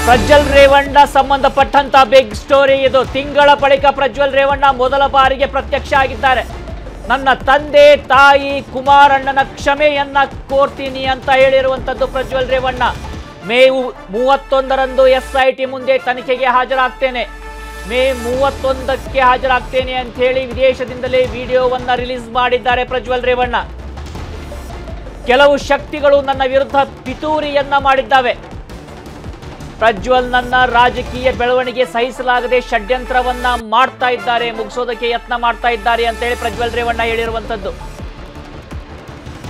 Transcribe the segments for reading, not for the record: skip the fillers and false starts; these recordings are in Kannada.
ಪ್ರಜ್ವಲ್ ರೇವಣ್ಣ ಸಂಬಂಧಪಟ್ಟಂತ ಬಿಗ್ ಸ್ಟೋರಿ ಇದು. ತಿಂಗಳ ಬಳಿಕ ಪ್ರಜ್ವಲ್ ರೇವಣ್ಣ ಮೊದಲ ಬಾರಿಗೆ ಪ್ರತ್ಯಕ್ಷ ಆಗಿದ್ದಾರೆ. ನನ್ನ ತಂದೆ ತಾಯಿ ಕುಮಾರಣ್ಣನ ಕ್ಷಮೆಯನ್ನ ಕೋರ್ತೀನಿ ಅಂತ ಹೇಳಿರುವಂತದ್ದು ಪ್ರಜ್ವಲ್ ರೇವಣ್ಣ. ಮೇ 31ರಂದು SIT ಮುಂದೆ ತನಿಖೆಗೆ ಹಾಜರಾಗ್ತೇನೆ, ಮೇ 31ಕ್ಕೆ ಹಾಜರಾಗ್ತೇನೆ ಅಂತ ಹೇಳಿ ವಿದೇಶದಿಂದಲೇ ವಿಡಿಯೋವನ್ನ ರಿಲೀಸ್ ಮಾಡಿದ್ದಾರೆ ಪ್ರಜ್ವಲ್ ರೇವಣ್ಣ. ಕೆಲವು ಶಕ್ತಿಗಳು ನನ್ನ ವಿರುದ್ಧ ಪಿತೂರಿಯನ್ನ ಮಾಡಿದ್ದಾವೆ. ಪ್ರಜ್ವಲ್ ನನ್ನ ರಾಜಕೀಯ ಬೆಳವಣಿಗೆ ಸಹಿಸಲಾಗದೆ ಷಡ್ಯಂತ್ರವನ್ನ ಮಾಡ್ತಾ ಇದ್ದಾರೆ, ಮುಗಿಸೋದಕ್ಕೆ ಯತ್ನ ಮಾಡ್ತಾ ಇದ್ದಾರೆ ಅಂತ ಹೇಳಿ ಪ್ರಜ್ವಲ್ ರೇವಣ್ಣ ಹೇಳಿರುವಂತದ್ದು.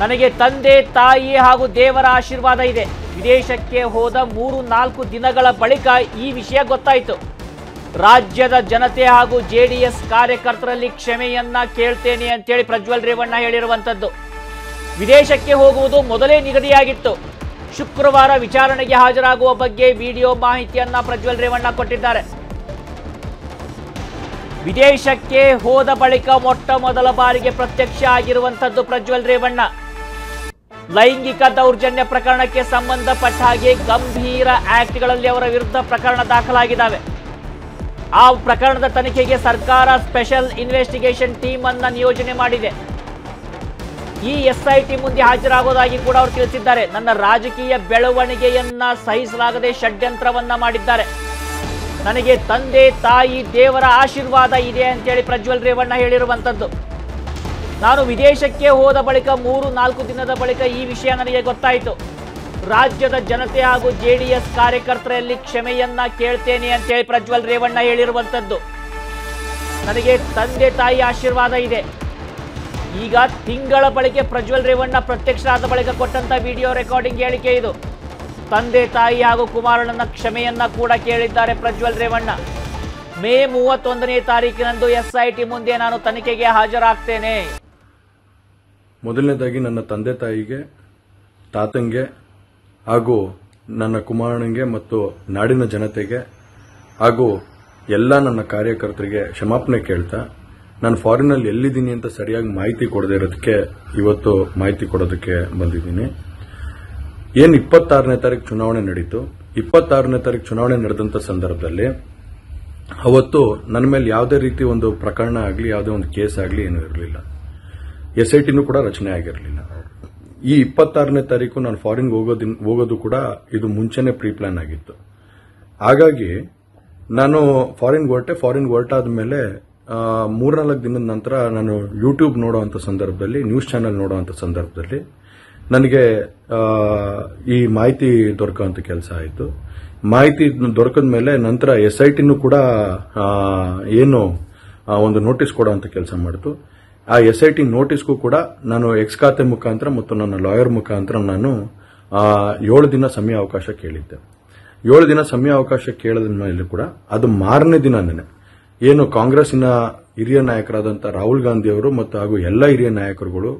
ನನಗೆ ತಂದೆ ತಾಯಿ ಹಾಗೂ ದೇವರ ಆಶೀರ್ವಾದ ಇದೆ. ವಿದೇಶಕ್ಕೆ ಹೋದ 3-4 ದಿನಗಳ ಬಳಿಕ ಈ ವಿಷಯ ಗೊತ್ತಾಯಿತು. ರಾಜ್ಯದ ಜನತೆ ಹಾಗೂ JDS ಕಾರ್ಯಕರ್ತರಲ್ಲಿ ಕ್ಷಮೆಯನ್ನ ಕೇಳ್ತೇನೆ ಅಂತೇಳಿ ಪ್ರಜ್ವಲ್ ರೇವಣ್ಣ ಹೇಳಿರುವಂತದ್ದು. ವಿದೇಶಕ್ಕೆ ಹೋಗುವುದು ಮೊದಲೇ ನಿಗದಿಯಾಗಿತ್ತು. ಶುಕ್ರವಾರ ವಿಚಾರಣೆಗೆ ಹಾಜರಾಗುವ ಬಗ್ಗೆ ವಿಡಿಯೋ ಮಾಹಿತಿಯನ್ನ ಪ್ರಜ್ವಲ್ ರೇವಣ್ಣ ಕೊಟ್ಟಿದ್ದಾರೆ. ವಿದೇಶಕ್ಕೆ ಹೋದ ಬಳಿಕ ಮೊಟ್ಟ ಮೊದಲ ಬಾರಿಗೆ ಪ್ರತ್ಯಕ್ಷ ಆಗಿರುವಂತದ್ದು ಪ್ರಜ್ವಲ್ ರೇವಣ್ಣ. ಲೈಂಗಿಕ ದೌರ್ಜನ್ಯ ಪ್ರಕರಣಕ್ಕೆ ಸಂಬಂಧಪಟ್ಟ ಹಾಗೆ ಗಂಭೀರ ಆಕ್ಟ್ಗಳಲ್ಲಿ ಅವರ ವಿರುದ್ಧ ಪ್ರಕರಣ ದಾಖಲಾಗಿದ್ದಾವೆ. ಆ ಪ್ರಕರಣದ ತನಿಖೆಗೆ ಸರ್ಕಾರ ಸ್ಪೆಷಲ್ ಇನ್ವೆಸ್ಟಿಗೇಷನ್ ಟೀಮ್ ಅನ್ನ ನಿಯೋಜನೆ ಮಾಡಿದೆ. ಈ SIT ಮುಂದೆ ಹಾಜರಾಗೋದಾಗಿ ಕೂಡ ಅವರು ತಿಳಿಸಿದ್ದಾರೆ. ನನ್ನ ರಾಜಕೀಯ ಬೆಳವಣಿಗೆಯನ್ನ ಸಹಿಸಲಾಗದೆ ಷಡ್ಯಂತ್ರವನ್ನ ಮಾಡಿದ್ದಾರೆ. ನನಗೆ ತಂದೆ ತಾಯಿ ದೇವರ ಆಶೀರ್ವಾದ ಇದೆ ಅಂತೇಳಿ ಪ್ರಜ್ವಲ್ ರೇವಣ್ಣ ಹೇಳಿರುವಂತದ್ದು. ನಾನು ವಿದೇಶಕ್ಕೆ ಹೋದ ಬಳಿಕ 3-4 ದಿನದ ಬಳಿಕ ಈ ವಿಷಯ ನನಗೆ ಗೊತ್ತಾಯಿತು. ರಾಜ್ಯದ ಜನತೆ ಹಾಗೂ JDS ಕಾರ್ಯಕರ್ತರಲ್ಲಿ ಕ್ಷಮೆಯನ್ನ ಕೇಳ್ತೇನೆ ಅಂತೇಳಿ ಪ್ರಜ್ವಲ್ ರೇವಣ್ಣ ಹೇಳಿರುವಂತದ್ದು. ನನಗೆ ತಂದೆ ತಾಯಿ ಆಶೀರ್ವಾದ ಇದೆ. ಈಗ ತಿಂಗಳ ಬಳಿಕ ಪ್ರಜ್ವಲ್ ರೇವಣ್ಣ ಪ್ರತ್ಯಕ್ಷರಾದ ಬಳಿಕ ಕೊಟ್ಟಂತ ವಿಡಿಯೋ ರೆಕಾರ್ಡಿಂಗ್ ಹೇಳಿಕೆ ಇದು. ತಂದೆ ತಾಯಿ ಹಾಗೂ ಕುಮಾರಣ್ಣನ ಕ್ಷಮೆಯನ್ನ ಕೂಡ ಕೇಳಿದ್ದಾರೆ ಪ್ರಜ್ವಲ್ ರೇವಣ್ಣ. ಮೇ 31ನೇ ತಾರೀಕಿನಂದು SIT ಮುಂದೆ ನಾನು ತನಿಖೆಗೆ ಹಾಜರಾಗ್ತೇನೆ. ಮೊದಲನೇದಾಗಿ ನನ್ನ ತಂದೆ ತಾಯಿಗೆ, ತಾತಂಗೆ ಹಾಗೂ ನನ್ನ ಕುಮಾರಣ್ಣಂಗೆ ಮತ್ತು ನಾಡಿನ ಜನತೆಗೆ ಹಾಗೂ ಎಲ್ಲ ನನ್ನ ಕಾರ್ಯಕರ್ತರಿಗೆ ಕ್ಷಮಾಪಣೆ ಕೇಳ್ತಾ, ನಾನು ಫಾರಿನಲ್ಲಿ ಎಲ್ಲಿದ್ದೀನಿ ಅಂತ ಸರಿಯಾಗಿ ಮಾಹಿತಿ ಕೊಡದೇ ಇರೋದಕ್ಕೆ ಇವತ್ತು ಮಾಹಿತಿ ಕೊಡೋದಕ್ಕೆ ಬಂದಿದ್ದೀನಿ. ಏನು 26ನೇ ತಾರೀಕು ಚುನಾವಣೆ ನಡೀತು. 26ನೇ ತಾರೀಕು ಚುನಾವಣೆ ನಡೆದಂತ ಸಂದರ್ಭದಲ್ಲಿ ಅವತ್ತು ನನ್ನ ಮೇಲೆ ಯಾವುದೇ ರೀತಿ ಒಂದು ಪ್ರಕರಣ ಆಗಲಿ, ಯಾವುದೇ ಒಂದು ಕೇಸ್ ಆಗಲಿ ಏನೂ ಇರಲಿಲ್ಲ. SITನೂ ಕೂಡ ರಚನೆ ಆಗಿರಲಿಲ್ಲ. ಈ 26ನೇ ತಾರೀಕು ನಾನು ಫಾರಿನ್ ಹೋಗೋದು ಕೂಡ ಇದು ಮುಂಚೆನೆ ಪ್ರೀ ಪ್ಲಾನ್ ಆಗಿತ್ತು. ಹಾಗಾಗಿ ನಾನು ಫಾರಿನ್ ಹೊರಟಾದ ಮೇಲೆ 3-4 ದಿನದ ನಂತರ ನಾನು ಯೂಟ್ಯೂಬ್ ನೋಡುವಂತ ಸಂದರ್ಭದಲ್ಲಿ, ನ್ಯೂಸ್ ಚಾನೆಲ್ ನೋಡುವಂತ ಸಂದರ್ಭದಲ್ಲಿ ನನಗೆ ಈ ಮಾಹಿತಿ ದೊರಕುವಂತ ಕೆಲಸ ಆಯಿತು. ಮಾಹಿತಿ ದೊರಕದ ಮೇಲೆ ನಂತರ SITನೂ ಕೂಡ ಏನು ಒಂದು ನೋಟಿಸ್ ಕೊಡುವಂತ ಕೆಲಸ ಮಾಡಿತು. ಆ SIT ನೋಟಿಸ್ಗೂ ಕೂಡ ನಾನು ಎಕ್ಸ್ ಖಾತೆ ಮುಖಾಂತರ ಮತ್ತು ನನ್ನ ಲಾಯರ್ ಮುಖಾಂತರ ನಾನು 7 ದಿನ ಸಮಯ ಅವಕಾಶ ಕೇಳಿದ್ದೆ. 7 ದಿನ ಸಮಯ ಅವಕಾಶ ಕೇಳಿದ ಮೇಲೆ ಕೂಡ ಅದು ಮಾರನೇ ದಿನನೇ ಏನು ಕಾಂಗ್ರೆಸ್ಸಿನ ಹಿರಿಯ ನಾಯಕರಾದಂಥ ರಾಹುಲ್ ಗಾಂಧಿ ಅವರು ಮತ್ತು ಹಾಗೂ ಎಲ್ಲ ಹಿರಿಯ ನಾಯಕರುಗಳು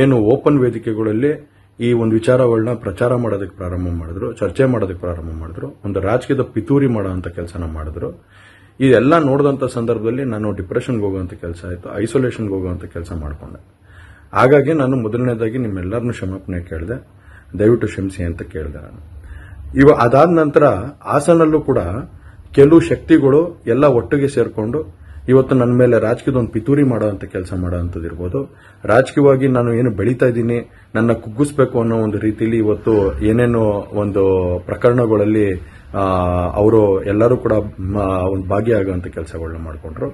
ಏನು ಓಪನ್ ವೇದಿಕೆಗಳಲ್ಲಿ ಈ ಒಂದು ವಿಚಾರಗಳನ್ನ ಪ್ರಚಾರ ಮಾಡೋದಕ್ಕೆ ಪ್ರಾರಂಭ ಮಾಡಿದ್ರು, ಚರ್ಚೆ ಮಾಡೋದಕ್ಕೆ ಪ್ರಾರಂಭ ಮಾಡಿದ್ರು, ಒಂದು ರಾಜಕೀಯದ ಪಿತೂರಿ ಮಾಡುವಂತ ಕೆಲಸನ ಮಾಡಿದ್ರು. ಇದೆಲ್ಲ ನೋಡಿದಂತ ಸಂದರ್ಭದಲ್ಲಿ ನಾನು ಡಿಪ್ರೆಷನ್ಗೆ ಹೋಗುವಂತ ಕೆಲಸ ಆಯಿತು, ಐಸೋಲೇಷನ್ಗೆ ಹೋಗುವಂತ ಕೆಲಸ ಮಾಡಿಕೊಂಡೆ. ಹಾಗಾಗಿ ನಾನು ಮೊದಲನೇದಾಗಿ ನಿಮ್ಮೆಲ್ಲರನ್ನೂ ಕ್ಷಮಾಪಣೆ ಕೇಳಿದೆ, ದಯವಿಟ್ಟು ಕ್ಷಮಿಸಿ ಅಂತ ಕೇಳಿದೆ ನಾನು. ಅದಾದ ನಂತರ ಹಾಸನಲ್ಲೂ ಕೂಡ ಕೆಲವು ಶಕ್ತಿಗಳು ಎಲ್ಲ ಒಟ್ಟಿಗೆ ಸೇರ್ಕೊಂಡು ಇವತ್ತು ನನ್ನ ಮೇಲೆ ರಾಜಕೀಯದ ಒಂದು ಪಿತೂರಿ ಮಾಡುವಂತ ಕೆಲಸ ಮಾಡುವಂಥದ್ದು ಇರ್ಬೋದು. ರಾಜಕೀಯವಾಗಿ ನಾನು ಏನು ಬೆಳೀತಾ ಇದ್ದೀನಿ, ನನ್ನ ಕುಗ್ಗಿಸ್ಬೇಕು ಅನ್ನೋ ಒಂದು ರೀತಿಯಲ್ಲಿ ಇವತ್ತು ಏನೇನೋ ಒಂದು ಪ್ರಕರಣಗಳಲ್ಲಿ ಅವರು ಎಲ್ಲರೂ ಕೂಡ ಒಂದು ಭಾಗಿಯಾಗುವಂತ ಕೆಲಸಗಳನ್ನ ಮಾಡಿಕೊಂಡ್ರು.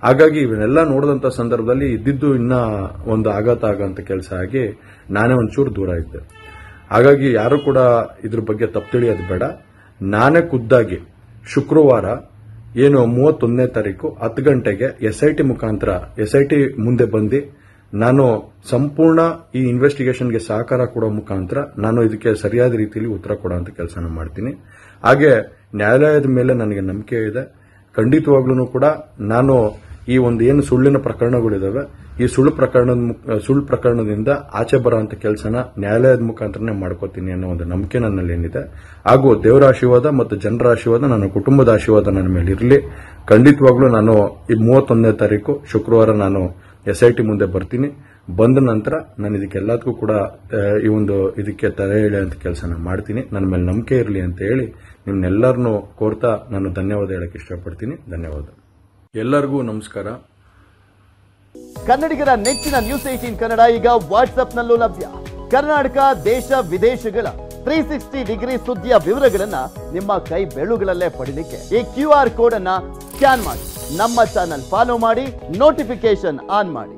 ಹಾಗಾಗಿ ಇವನ್ನೆಲ್ಲ ನೋಡಿದಂತ ಸಂದರ್ಭದಲ್ಲಿ ಇದ್ದಿದ್ದು ಇನ್ನ ಒಂದು ಆಘಾತ ಆಗುವಂತ ಕೆಲಸ ಆಗಿ ನಾನೇ ಒಂಚೂರು ದೂರ ಇದ್ದೆ. ಹಾಗಾಗಿ ಯಾರು ಕೂಡ ಇದ್ರ ಬಗ್ಗೆ ತಪ್ಪು ತಿಳಿಯೋದು ಬೇಡ. ನಾನೇ ಖುದ್ದಾಗಿ ಶುಕ್ರವಾರ ಏನು 31ನೇ ತಾರೀಕು 10 ಗಂಟೆಗೆ SIT ಮುಖಾಂತರ SIT ಮುಂದೆ ಬಂದು ನಾನು ಸಂಪೂರ್ಣ ಈ ಇನ್ವೆಸ್ಟಿಗೇಷನ್ಗೆ ಸಹಕಾರ ಕೊಡೋ ಮುಖಾಂತರ ನಾನು ಇದಕ್ಕೆ ಸರಿಯಾದ ರೀತಿಯಲ್ಲಿ ಉತ್ತರ ಕೊಡುವಂತ ಕೆಲಸನ ಮಾಡ್ತೀನಿ. ಹಾಗೆ ನ್ಯಾಯಾಲಯದ ಮೇಲೆ ನನಗೆ ನಂಬಿಕೆ ಇದೆ. ಖಂಡಿತವಾಗ್ಲೂ ಕೂಡ ನಾನು ಈ ಒಂದು ಏನು ಸುಳ್ಳಿನ ಪ್ರಕರಣಗಳಿದಾವೆ, ಈ ಸುಳ್ಳು ಪ್ರಕರಣದಿಂದ ಆಚೆ ಬರುವಂತ ಕೆಲಸನ ನ್ಯಾಯಾಲಯದ ಮುಖಾಂತರನೇ ಮಾಡ್ಕೋತೀನಿ ಅನ್ನೋ ಒಂದು ನಂಬಿಕೆ ನನ್ನಲ್ಲಿ ಏನಿದೆ. ಹಾಗೂ ದೇವರ ಆಶೀರ್ವಾದ ಮತ್ತು ಜನರ ಆಶೀರ್ವಾದ, ನನ್ನ ಕುಟುಂಬದ ಆಶೀರ್ವಾದ ನನ್ನ ಮೇಲೆ ಇರಲಿ. ಖಂಡಿತವಾಗ್ಲೂ ನಾನು ಈ 31ನೇ ತಾರೀಕು ಶುಕ್ರವಾರ ನಾನು SIT ಮುಂದೆ ಬರ್ತೀನಿ. ಬಂದ ನಂತರ ನಾನು ಇದಕ್ಕೆಲ್ಲದಕ್ಕೂ ಕೂಡ ಈ ಒಂದು ಇದಕ್ಕೆ ತಲೆ ಎಳೆಯುವಂತ ಕೆಲಸನ ಮಾಡ್ತೀನಿ. ನನ್ನ ಮೇಲೆ ನಂಬಿಕೆ ಇರಲಿ ಅಂತ ಹೇಳಿ ನಿಮ್ನೆಲ್ಲರನ್ನೂ ಕೋರ್ತಾ ನಾನು ಧನ್ಯವಾದ ಹೇಳಕ್ಕೆ ಇಷ್ಟಪಡ್ತೀನಿ. ಧನ್ಯವಾದ. ಎಲ್ಲರಿಗೂ ನಮಸ್ಕಾರ. ಕನ್ನಡಿಗರ ನೆಚ್ಚಿನ ನ್ಯೂಸ್ 18 ಕನ್ನಡ ಈಗ ವಾಟ್ಸ್ಆಪ್ನಲ್ಲೂ ಲಭ್ಯ. ಕರ್ನಾಟಕ, ದೇಶ ವಿದೇಶಗಳ 360 ಡಿಗ್ರಿ ಸುದ್ದಿಯ ವಿವರಗಳನ್ನ ನಿಮ್ಮ ಕೈ ಬೆರಳುಗಳಲ್ಲೇ ಪಡಿಲಿಕ್ಕೆ ಈ QR ಕೋಡ್ ಅನ್ನ ಸ್ಕ್ಯಾನ್ ಮಾಡಿ, ನಮ್ಮ ಚಾನಲ್ ಫಾಲೋ ಮಾಡಿ, ನೋಟಿಫಿಕೇಶನ್ ಆನ್ ಮಾಡಿ.